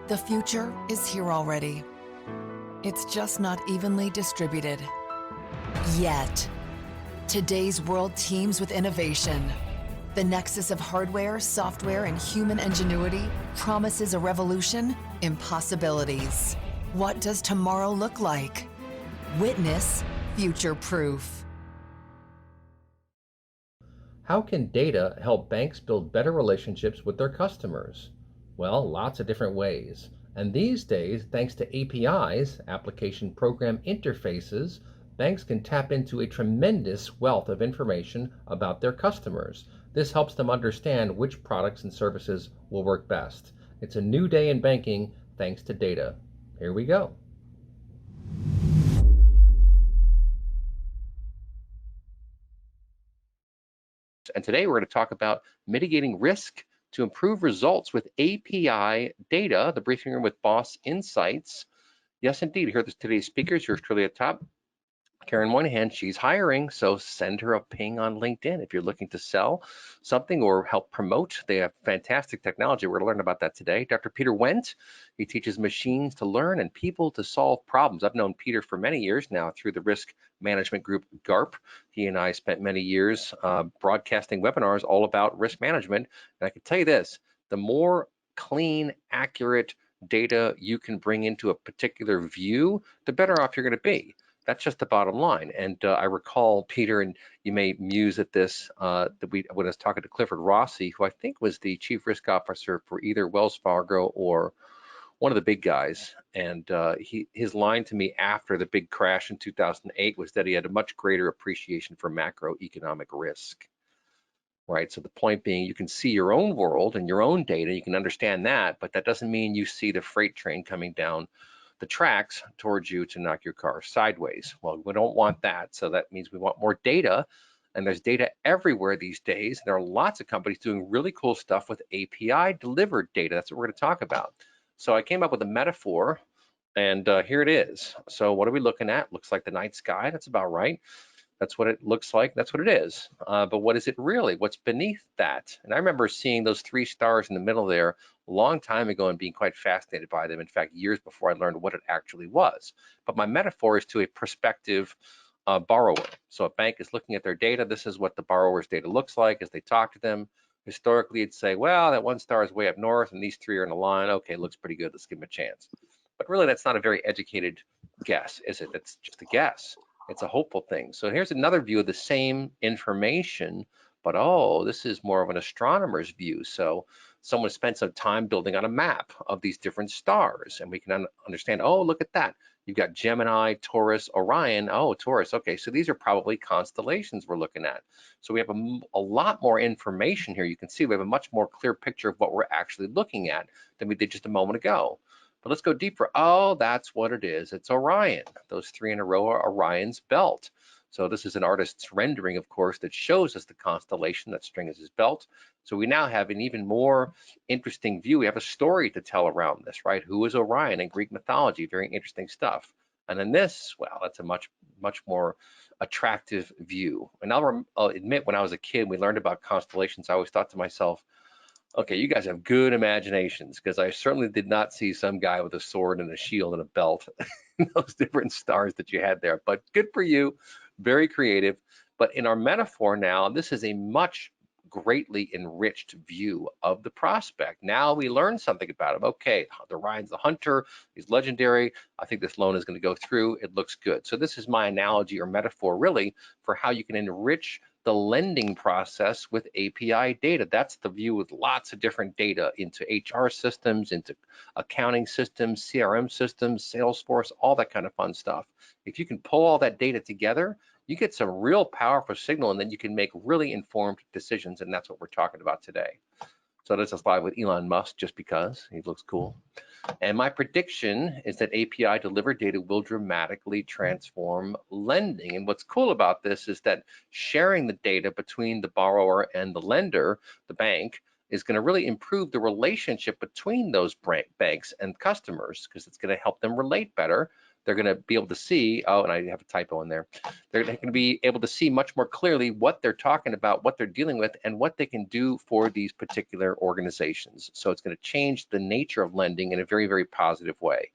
The future is here already. It's just not evenly distributed. Yet. Today's world teems with innovation. The nexus of hardware, software, and human ingenuity promises a revolution in possibilities. What does tomorrow look like? Witness Future Proof. How can data help banks build better relationships with their customers? Well, lots of different ways. And these days, thanks to APIs, application program interfaces, banks can tap into a tremendous wealth of information about their customers. This helps them understand which products and services will work best. It's a new day in banking thanks to data. Here we go. And today we're going to talk about mitigating risk to improve results with API data, the briefing room with Boss Insights. Yes, indeed. Here are today's speakers. Yours truly at top. Keren Moynihan, she's hiring, so send her a ping on LinkedIn if you're looking to sell something or help promote. They have fantastic technology. We're going to learn about that today. Dr. Peter Wendt, he teaches machines to learn and people to solve problems. I've known Peter for many years now through the risk management group GARP. He and I spent many years broadcasting webinars all about risk management. And I can tell you this, the more clean, accurate data you can bring into a particular view, the better off you're going to be. That's just the bottom line. And I recall, Peter, and you may muse at this, when I was talking to Clifford Rossi, who I think was the chief risk officer for either Wells Fargo or one of the big guys. And his line to me after the big crash in 2008 was that he had a much greater appreciation for macroeconomic risk. Right. So the point being, you can see your own world and your own data, you can understand that, but that doesn't mean you see the freight train coming down the tracks towards you to knock your car sideways. Well, we don't want that. So that means we want more data, and there's data everywhere these days. There are lots of companies doing really cool stuff with API delivered data. That's what we're going to talk about. So I came up with a metaphor, and here it is. So what are we looking at? Looks like the night sky. That's about right. That's what it looks like. That's what it is. But what is it really? What's beneath that? And I remember seeing those 3 stars in the middle there a long time ago and being quite fascinated by them. In fact, years before I learned what it actually was. But my metaphor is to a prospective borrower. So a bank is looking at their data. This is what the borrower's data looks like as they talk to them. Historically, it'd say, well, that 1 star is way up north and these 3 are in a line. Okay, looks pretty good. Let's give them a chance. But really, that's not a very educated guess, is it? That's just a guess. It's a hopeful thing. So here's another view of the same information, but oh, this is more of an astronomer's view. So someone spent some time building on a map of these different stars, and we can understand, oh, look at that. You've got Gemini, Taurus, Orion. Oh, Taurus. Okay, so these are probably constellations we're looking at. So we have a lot more information here. You can see we have a much more clear picture of what we're actually looking at than we did just a moment ago. But let's go deeper. Oh, that's what it is. It's Orion. Those 3 in a row are Orion's belt. So this is an artist's rendering, of course, that shows us the constellation that string is his belt. So we now have an even more interesting view. We have a story to tell around this, right? Who is Orion in Greek mythology? Very interesting stuff. And then this, well, that's a much more attractive view. And I'll admit, when I was a kid, we learned about constellations. I always thought to myself, okay, you guys have good imaginations, because I certainly did not see some guy with a sword and a shield and a belt, those different stars that you had there. But good for you, very creative. But in our metaphor now, this is a much greatly enriched view of the prospect. Now we learn something about him. Okay, the Orion's the hunter, he's legendary. I think this loan is going to go through. It looks good. So this is my analogy or metaphor really for how you can enrich the lending process with API data. That's the view with lots of different data into HR systems, into accounting systems, CRM systems, Salesforce, all that kind of fun stuff. If you can pull all that data together, you get some real powerful signal, and then you can make really informed decisions, and that's what we're talking about today. So this is live with Elon Musk just because he looks cool. And my prediction is that API delivered data will dramatically transform lending. And what's cool about this is that sharing the data between the borrower and the lender, the bank, is going to really improve the relationship between those banks and customers, because it's going to help them relate better. They're going to be able to see, oh, and I have a typo in there. They're going to be able to see much more clearly what they're talking about, what they're dealing with, and what they can do for these particular organizations. So it's going to change the nature of lending in a very, very positive way.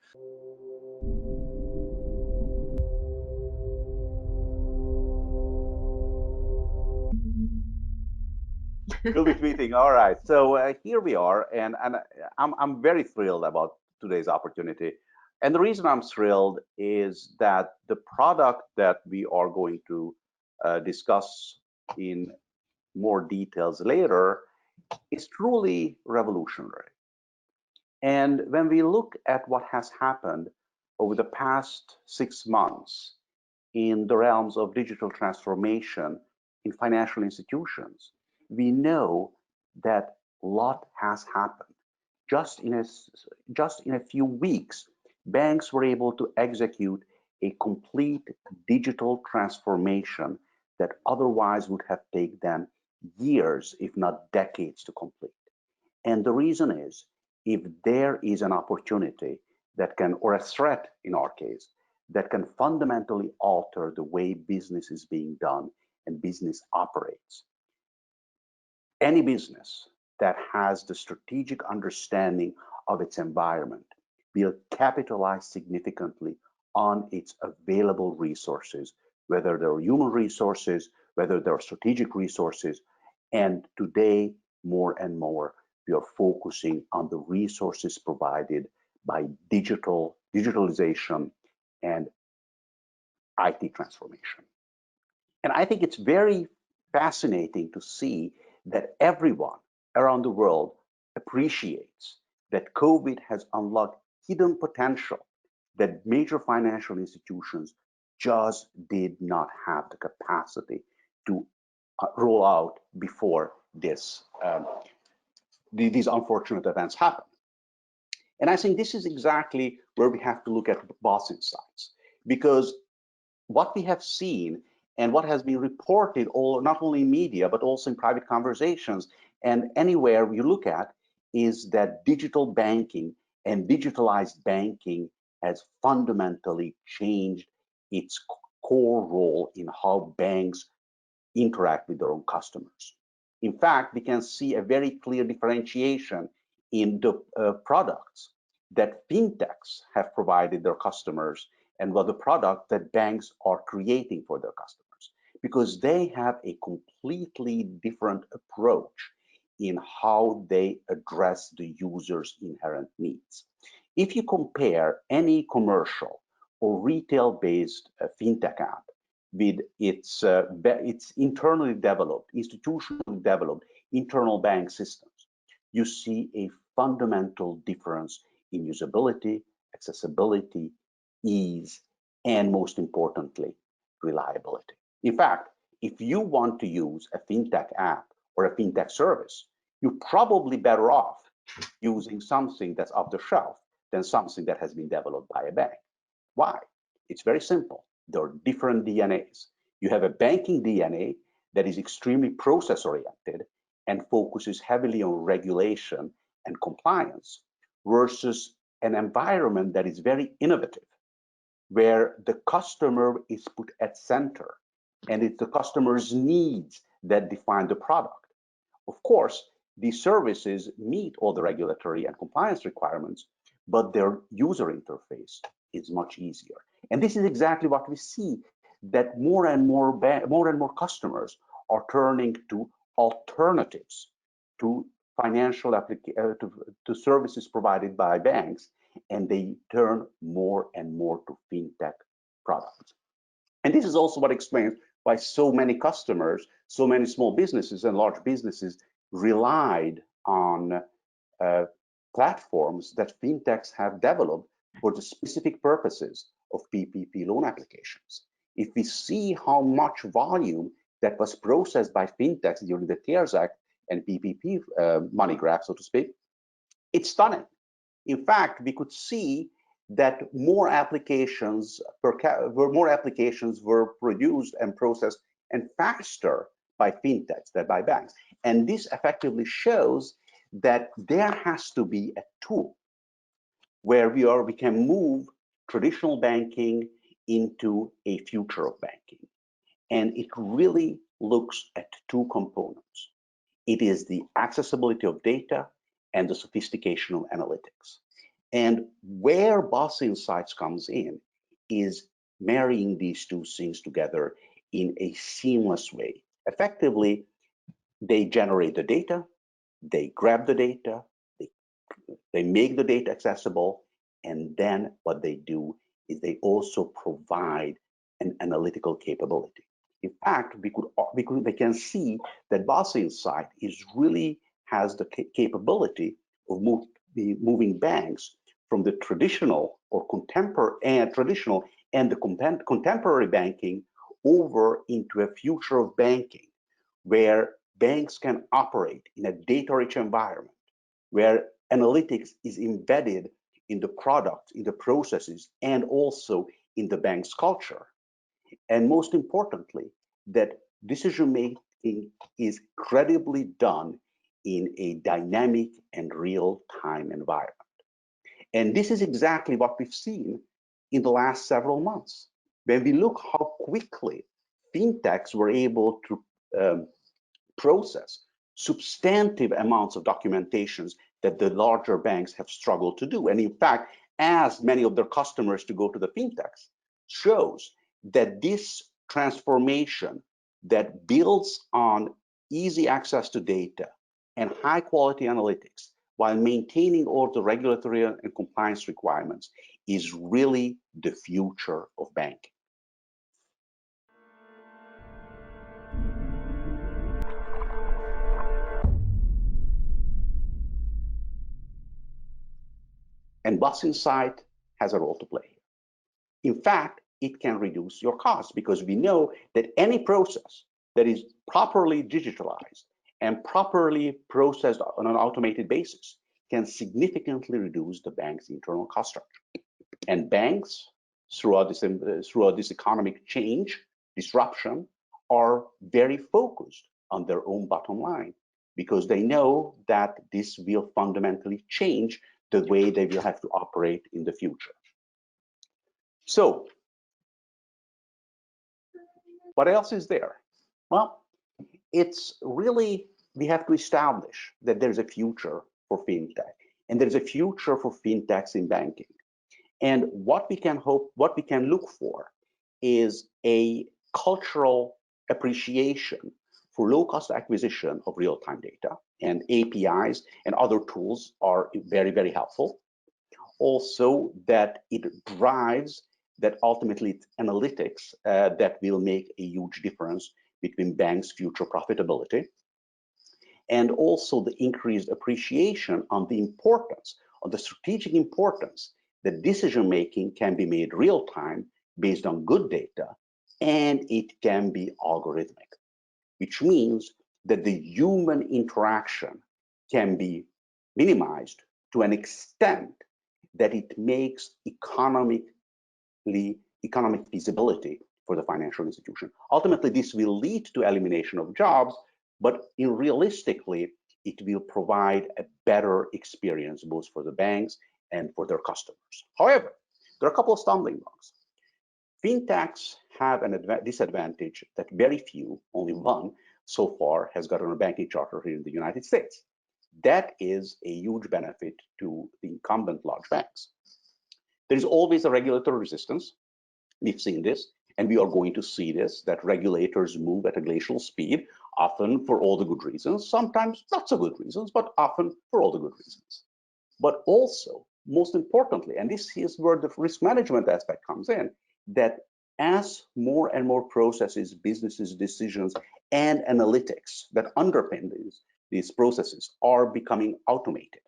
We'll be tweeting. All right. So here we are, and I'm very thrilled about today's opportunity. And the reason I'm thrilled is that the product that we are going to discuss in more details later is truly revolutionary. And when we look at what has happened over the past 6 months in the realms of digital transformation in financial institutions, we know that a lot has happened. Just in a few weeks, banks were able to execute a complete digital transformation that otherwise would have taken them years, if not decades, to complete. And the reason is, if there is an opportunity that can, or a threat in our case, that can fundamentally alter the way business is being done and business operates, any business that has the strategic understanding of its environment will capitalize significantly on its available resources, whether they're human resources, whether they're strategic resources. And today, more and more, we are focusing on the resources provided by digitalization and IT transformation. And I think it's very fascinating to see that everyone around the world appreciates that COVID has unlocked hidden potential that major financial institutions just did not have the capacity to roll out before these unfortunate events happen. And I think this is exactly where we have to look at BOSS Insights, because what we have seen and what has been reported not only in media, but also in private conversations and anywhere you look at, is that digital banking and digitalized banking has fundamentally changed its core role in how banks interact with their own customers. In fact, we can see a very clear differentiation in the products that fintechs have provided their customers and what the product that banks are creating for their customers, because they have a completely different approach in how they address the user's inherent needs. If you compare any commercial or retail-based fintech app with its internally developed, institutionally developed internal bank systems, you see a fundamental difference in usability, accessibility, ease, and most importantly, reliability. In fact, if you want to use a fintech app or a fintech service, you're probably better off using something that's off the shelf than something that has been developed by a bank. Why? It's very simple. There are different DNAs. You have a banking DNA that is extremely process-oriented and focuses heavily on regulation and compliance, versus an environment that is very innovative, where the customer is put at center and it's the customer's needs that define the product. Of course, these services meet all the regulatory and compliance requirements, but their user interface is much easier. And this is exactly what we see, that more and more customers are turning to alternatives to financial to services provided by banks, and they turn more and more to fintech products. And this is also what explains why so many customers, so many small businesses and large businesses relied on platforms that fintechs have developed for the specific purposes of PPP loan applications. If we see how much volume that was processed by fintechs during the CARES Act and PPP money grab, so to speak, it's stunning. In fact, we could see that more applications were produced and processed and faster by fintechs than by banks. And this effectively shows that there has to be a tool where we can move traditional banking into a future of banking. And it really looks at two components. It is the accessibility of data and the sophistication of analytics. And where Boss Insights comes in is marrying these two things together in a seamless way. Effectively, they generate the data, they grab the data, they make the data accessible, and then what they do is they also provide an analytical capability. In fact, we can see that Boss Insight really has the capability of moving banks from the traditional or contemporary banking over into a future of banking, where banks can operate in a data-rich environment, where analytics is embedded in the product, in the processes, and also in the bank's culture. And most importantly, that decision making is credibly done in a dynamic and real-time environment. And this is exactly what we've seen in the last several months. When we look how quickly fintechs were able to process substantive amounts of documentations that the larger banks have struggled to do. And in fact, as many of their customers to go to the fintechs shows that this transformation that builds on easy access to data and high quality analytics while maintaining all the regulatory and compliance requirements is really the future of banking. And Boss Insight has a role to play here. In fact, it can reduce your costs because we know that any process that is properly digitalized and properly processed on an automated basis can significantly reduce the bank's internal cost structure. And banks, throughout this economic change, disruption, are very focused on their own bottom line because they know that this will fundamentally change the way they will have to operate in the future. So, what else is there? Well, it's really, we have to establish that there's a future for fintech, and there's a future for fintechs in banking. And what we can look for is a cultural appreciation for low-cost acquisition of real-time data, and APIs and other tools are very, very helpful. Also, that it drives that ultimately it's analytics that will make a huge difference between banks' future profitability. And also the increased appreciation on the importance, on the strategic importance that decision-making can be made real-time based on good data, and it can be algorithmic, which means that the human interaction can be minimized to an extent that it makes economic feasibility for the financial institution. Ultimately, this will lead to elimination of jobs, but realistically, it will provide a better experience both for the banks and for their customers. However, there are a couple of stumbling blocks. Fintechs have a disadvantage that very few, only one so far, has gotten a banking charter here in the United States. That is a huge benefit to the incumbent large banks. There is always a regulatory resistance. We've seen this, and we are going to see this, that regulators move at a glacial speed, often for all the good reasons, sometimes not so good reasons, but often for all the good reasons. But also, most importantly, and this is where the risk management aspect comes in, that as more and more processes, businesses, decisions, and analytics that underpin these processes are becoming automated,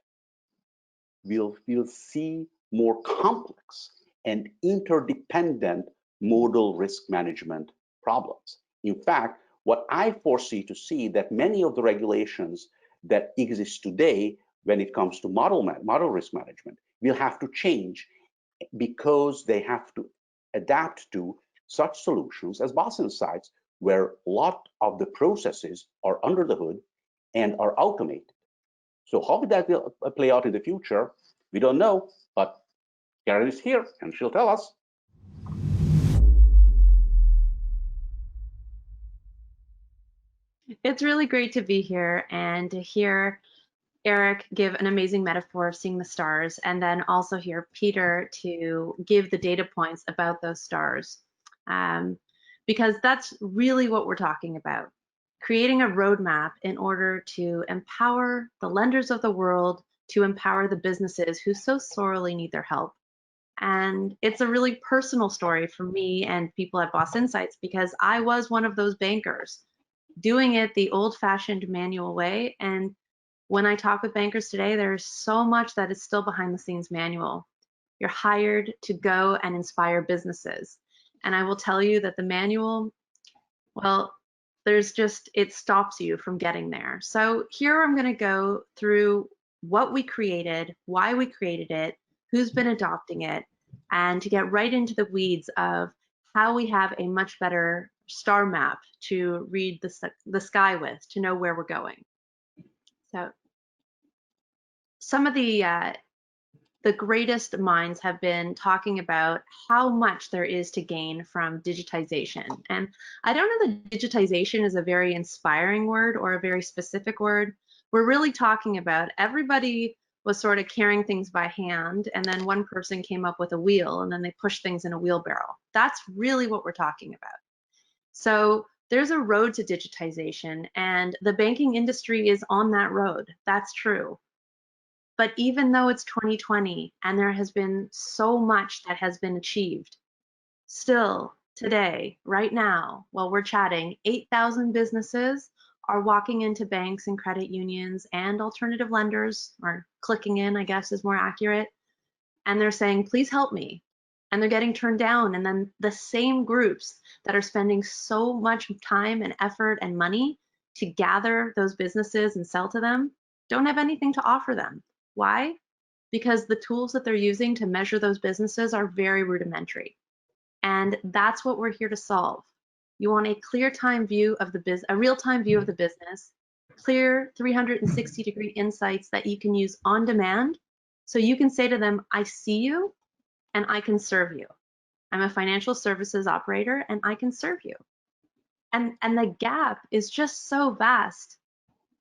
we'll see more complex and interdependent modal risk management problems. In fact, what I foresee to see that many of the regulations that exist today when it comes to model risk management will have to change because they have to adapt to such solutions as Boss Insights, where a lot of the processes are under the hood and are automated. So how would that play out in the future? We don't know, but Keren is here and she'll tell us. It's really great to be here and to hear Eric give an amazing metaphor of seeing the stars, and then also hear Peter to give the data points about those stars. Because that's really what we're talking about. Creating a roadmap in order to empower the lenders of the world, to empower the businesses who so sorely need their help. And it's a really personal story for me and people at Boss Insights, because I was one of those bankers doing it the old-fashioned manual way. And when I talk with bankers today, there's so much that is still behind the scenes manual. You're hired to go and inspire businesses. And I will tell you that the manual, well, it stops you from getting there. So here I'm going to go through what we created, why we created it, who's been adopting it, and to get right into the weeds of how we have a much better star map to read the sky with, to know where we're going. So some of the greatest minds have been talking about how much there is to gain from digitization. And I don't know that digitization is a very inspiring word or a very specific word. We're really talking about everybody was sort of carrying things by hand, and then one person came up with a wheel, and then they pushed things in a wheelbarrow. That's really what we're talking about. So there's a road to digitization, and the banking industry is on that road. That's true. But even though it's 2020 and there has been so much that has been achieved, still today, right now, while we're chatting, 8,000 businesses are walking into banks and credit unions and alternative lenders, or clicking in, I guess is more accurate, and they're saying, please help me. And they're getting turned down. And then the same groups that are spending so much time and effort and money to gather those businesses and sell to them don't have anything to offer them. Why? Because the tools that they're using to measure those businesses are very rudimentary. And that's what we're here to solve. You want a clear-time view of the a real-time view of the business, clear 360-degree insights that you can use on demand, so you can say to them, I see you and I can serve you. I'm a financial services operator and I can serve you. And the gap is just so vast.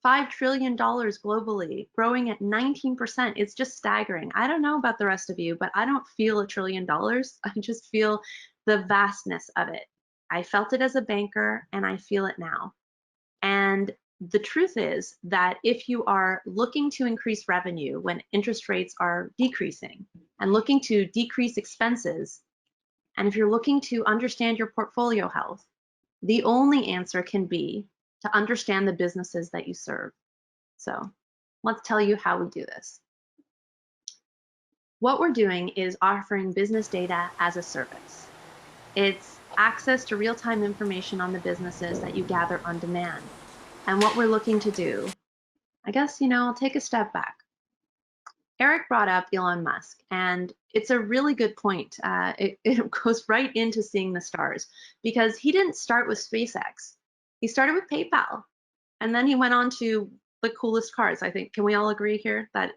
$5 trillion globally, growing at 19%. It's just staggering. I don't know about the rest of you, but I don't feel $1 trillion. I just feel the vastness of it. I felt it as a banker and I feel it now. And the truth is that if you are looking to increase revenue when interest rates are decreasing and looking to decrease expenses, and if you're looking to understand your portfolio health, the only answer can be to understand the businesses that you serve. So let's tell you how we do this. What we're doing is offering business data as a service. It's access to real-time information on the businesses that you gather on demand. And what we're looking to do, I guess, I'll take a step back. Eric brought up Elon Musk, and it's a really good point. It goes right into seeing the stars, because he didn't start with SpaceX. He started with PayPal, and then he went on to the coolest cars. I think, can we all agree here that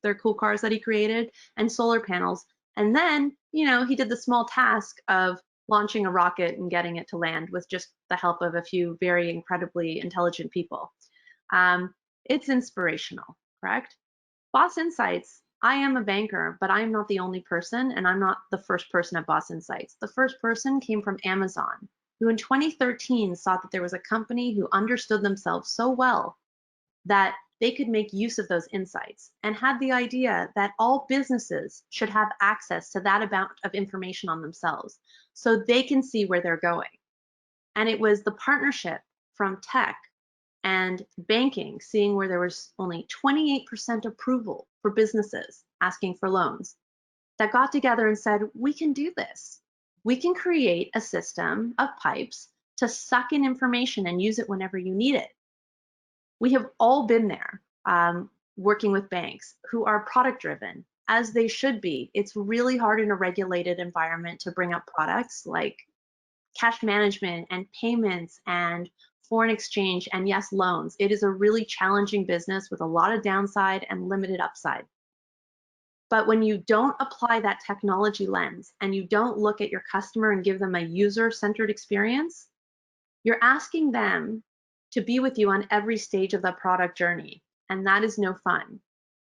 they're cool cars that he created, and solar panels? And then, he did the small task of launching a rocket and getting it to land with just the help of a few very incredibly intelligent people. It's inspirational, correct? Boss Insights, I am a banker, but I'm not the only person, and I'm not the first person at Boss Insights. The first person came from Amazon, who in 2013 saw that there was a company who understood themselves so well that they could make use of those insights, and had the idea that all businesses should have access to that amount of information on themselves so they can see where they're going. And it was the partnership from tech and banking, seeing where there was only 28% approval for businesses asking for loans, that got together and said, we can do this. We can create a system of pipes to suck in information and use it whenever you need it. We have all been there, working with banks who are product driven, as they should be. It's really hard in a regulated environment to bring up products like cash management and payments and foreign exchange, and yes, loans. It is a really challenging business with a lot of downside and limited upside. But when you don't apply that technology lens and you don't look at your customer and give them a user-centered experience, you're asking them to be with you on every stage of the product journey, and that is no fun.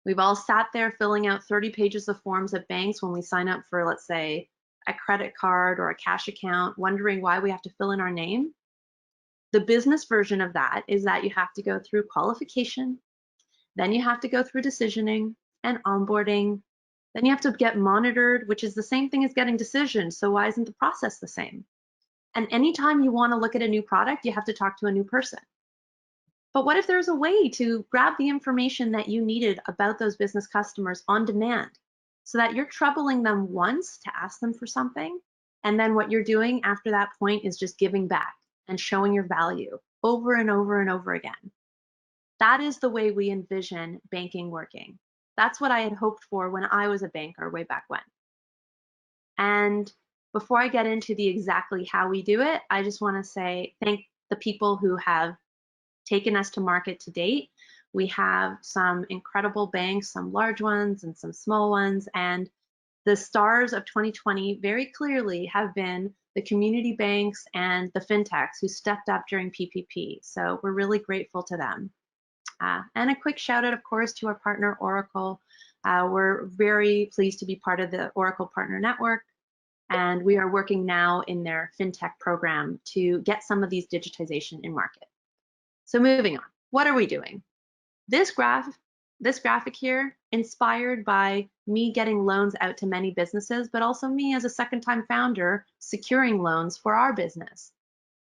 We've all sat there filling out 30 pages of forms at banks when we sign up for, let's say, a credit card or a cash account, wondering why we have to fill in our name. The business version of that is that you have to go through qualification, then you have to go through decisioning and onboarding, then you have to get monitored, which is the same thing as getting decisions, so why isn't the process the same? And anytime you want to look at a new product, you have to talk to a new person. But what if there's a way to grab the information that you needed about those business customers on demand so that you're troubling them once to ask them for something, and then what you're doing after that point is just giving back and showing your value over and over and over again. That is the way we envision banking working. That's what I had hoped for when I was a banker way back when. And before I get into the exactly how we do it, I just want to say thank the people who have taken us to market to date. We have some incredible banks, some large ones and some small ones, and the stars of 2020 very clearly have been the community banks and the fintechs who stepped up during PPP. So we're really grateful to them. And a quick shout out, of course, to our partner Oracle. We're very pleased to be part of the Oracle Partner Network, and we are working now in their fintech program to get some of these digitization in market. So moving on, what are we doing? This graphic here, inspired by me getting loans out to many businesses, but also me as a second-time founder securing loans for our business.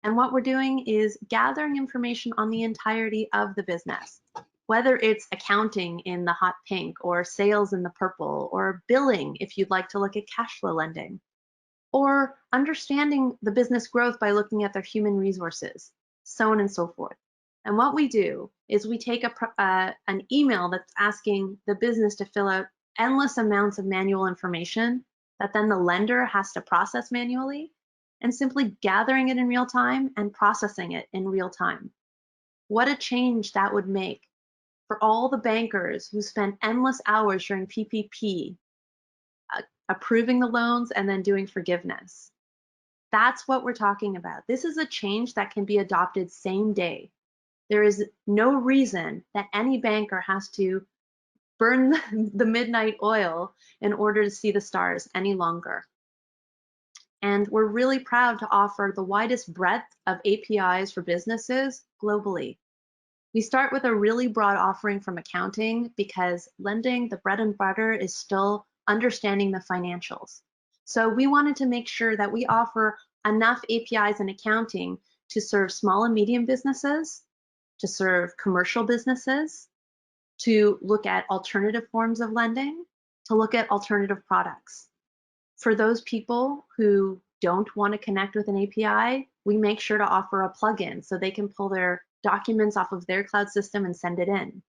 And what we're doing is gathering information on the entirety of the business, whether it's accounting in the hot pink or sales in the purple, or billing if you'd like to look at cash flow lending, or understanding the business growth by looking at their human resources, so on and so forth. And what we do is we take an email that's asking the business to fill out endless amounts of manual information that then the lender has to process manually, and simply gathering it in real time and processing it in real time. What a change that would make for all the bankers who spent endless hours during PPP approving the loans and then doing forgiveness. That's what we're talking about. This is a change that can be adopted same day. There is no reason that any banker has to burn the midnight oil in order to see the stars any longer. And we're really proud to offer the widest breadth of APIs for businesses globally. We start with a really broad offering from accounting because lending, the bread and butter, is still understanding the financials. So we wanted to make sure that we offer enough APIs in accounting to serve small and medium businesses, to serve commercial businesses, to look at alternative forms of lending, to look at alternative products. For those people who don't want to connect with an API, we make sure to offer a plugin so they can pull their documents off of their cloud system and send it in.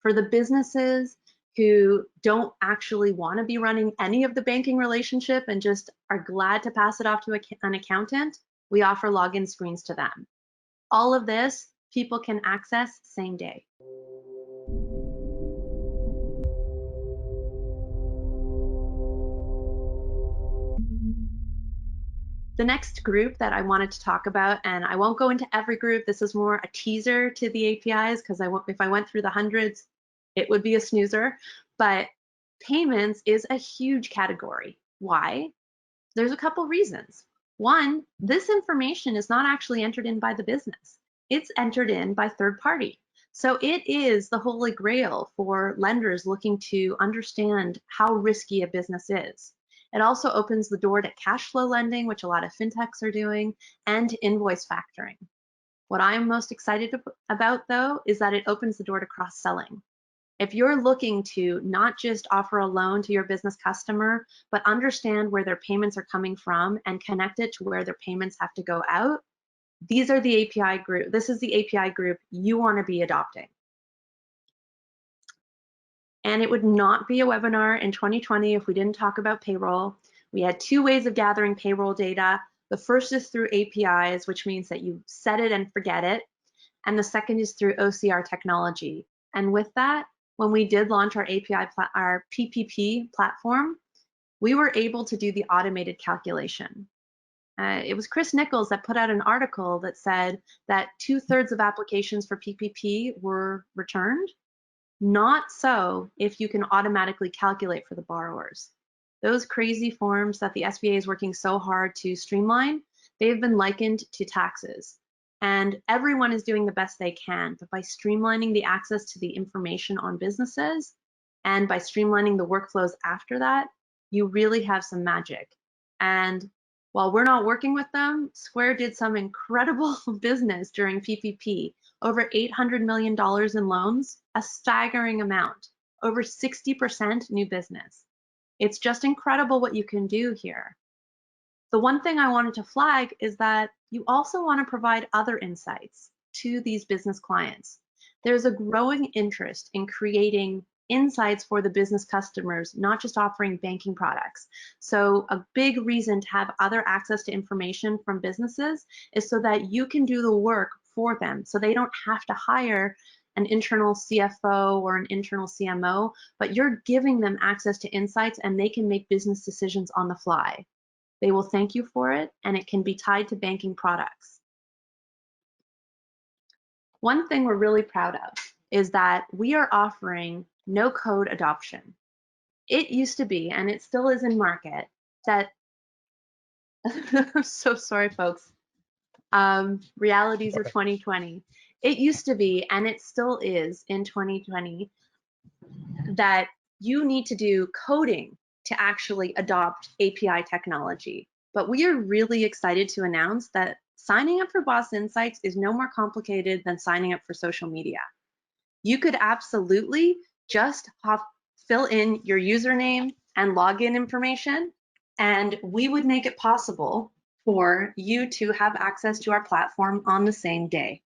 For the businesses who don't actually want to be running any of the banking relationship and just are glad to pass it off to an accountant, we offer login screens to them. All of this people can access same day. The next group that I wanted to talk about, and I won't go into every group, this is more a teaser to the APIs because if I went through the hundreds, it would be a snoozer, but payments is a huge category. Why? There's a couple reasons. One, this information is not actually entered in by the business. It's entered in by third party. So it is the holy grail for lenders looking to understand how risky a business is. It also opens the door to cash flow lending, which a lot of fintechs are doing, and to invoice factoring. What I'm most excited about, though, is that it opens the door to cross-selling. If you're looking to not just offer a loan to your business customer, but understand where their payments are coming from and connect it to where their payments have to go out, these are the API group. This is the API group you want to be adopting. And it would not be a webinar in 2020 if we didn't talk about payroll. We had two ways of gathering payroll data. The first is through APIs, which means that you set it and forget it. And the second is through OCR technology. And with that, when we did launch our our PPP platform, we were able to do the automated calculation. It was Chris Nichols that put out an article that said that 2/3 of applications for PPP were returned. Not so if you can automatically calculate for the borrowers. Those crazy forms that the SBA is working so hard to streamline, they've been likened to taxes. And everyone is doing the best they can, but by streamlining the access to the information on businesses and by streamlining the workflows after that, you really have some magic. And while we're not working with them, Square did some incredible business during PPP, over $800 million in loans, a staggering amount, over 60% new business. It's just incredible what you can do here. The one thing I wanted to flag is that you also want to provide other insights to these business clients. There's a growing interest in creating insights for the business customers, not just offering banking products. So a big reason to have other access to information from businesses is so that you can do the work for them, so they don't have to hire an internal CFO or an internal CMO, but you're giving them access to insights and they can make business decisions on the fly. They will thank you for it, and it can be tied to banking products. One thing we're really proud of is that we are offering no-code adoption. It used to be, and it still is in market, that I'm so sorry, folks. Realities of 2020. It used to be, and it still is in 2020, that you need to do coding to actually adopt API technology. But we are really excited to announce that signing up for Boss Insights is no more complicated than signing up for social media. You could absolutely just fill in your username and login information, and we would make it possible for you to have access to our platform on the same day.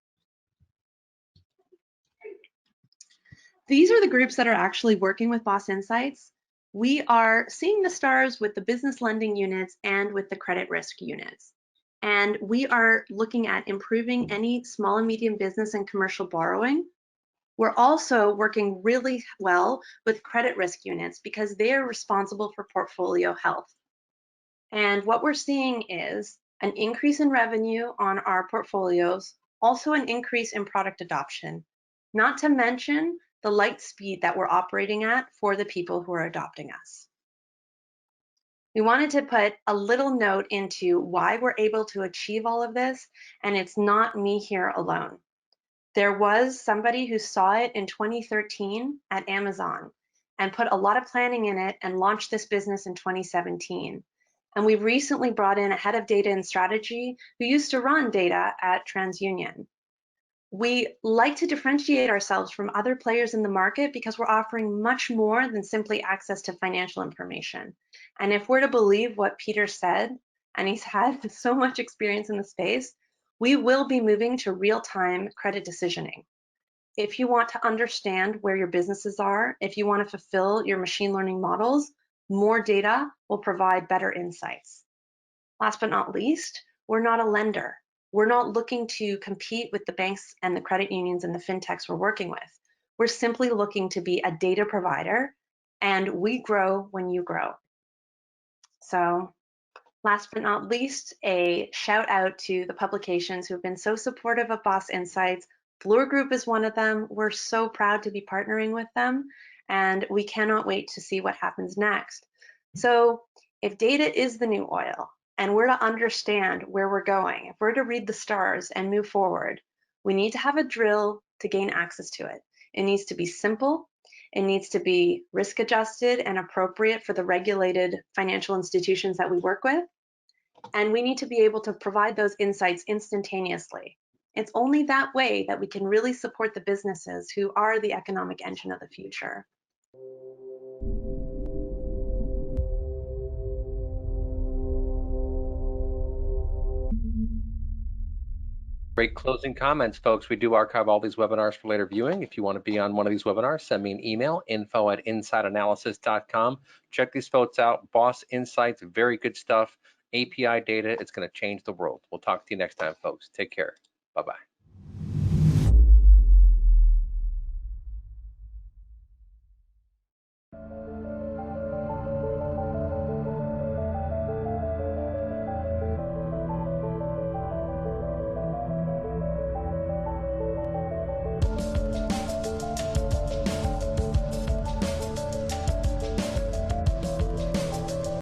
These are the groups that are actually working with Boss Insights. We are seeing the stars with the business lending units and with the credit risk units. And we are looking at improving any small and medium business and commercial borrowing. We're also working really well with credit risk units because they are responsible for portfolio health. And what we're seeing is an increase in revenue on our portfolios, also an increase in product adoption, not to mention the light speed that we're operating at for the people who are adopting us. We wanted to put a little note into why we're able to achieve all of this, and it's not me here alone. There was somebody who saw it in 2013 at Amazon and put a lot of planning in it and launched this business in 2017. And we've recently brought in a head of data and strategy who used to run data at TransUnion. We like to differentiate ourselves from other players in the market because we're offering much more than simply access to financial information. And if we're to believe what Peter said, and he's had so much experience in the space, we will be moving to real-time credit decisioning. If you want to understand where your businesses are, if you want to fulfill your machine learning models, more data will provide better insights. Last but not least, we're not a lender. We're not looking to compete with the banks and the credit unions and the fintechs we're working with. We're simply looking to be a data provider, and we grow when you grow. So last but not least, a shout out to the publications who have been so supportive of Boss Insights. Bloor Group is one of them. We're so proud to be partnering with them, and we cannot wait to see what happens next. So if data is the new oil, and we're to understand where we're going, if we're to read the stars and move forward, we need to have a drill to gain access to it. It needs to be simple. It needs to be risk adjusted and appropriate for the regulated financial institutions that we work with. And we need to be able to provide those insights instantaneously. It's only that way that we can really support the businesses who are the economic engine of the future. Great closing comments, folks. We do archive all these webinars for later viewing. If you want to be on one of these webinars, send me an email, info@insightanalysis.com. Check these folks out. Boss Insights, very good stuff. API data, it's going to change the world. We'll talk to you next time, folks. Take care. Bye-bye.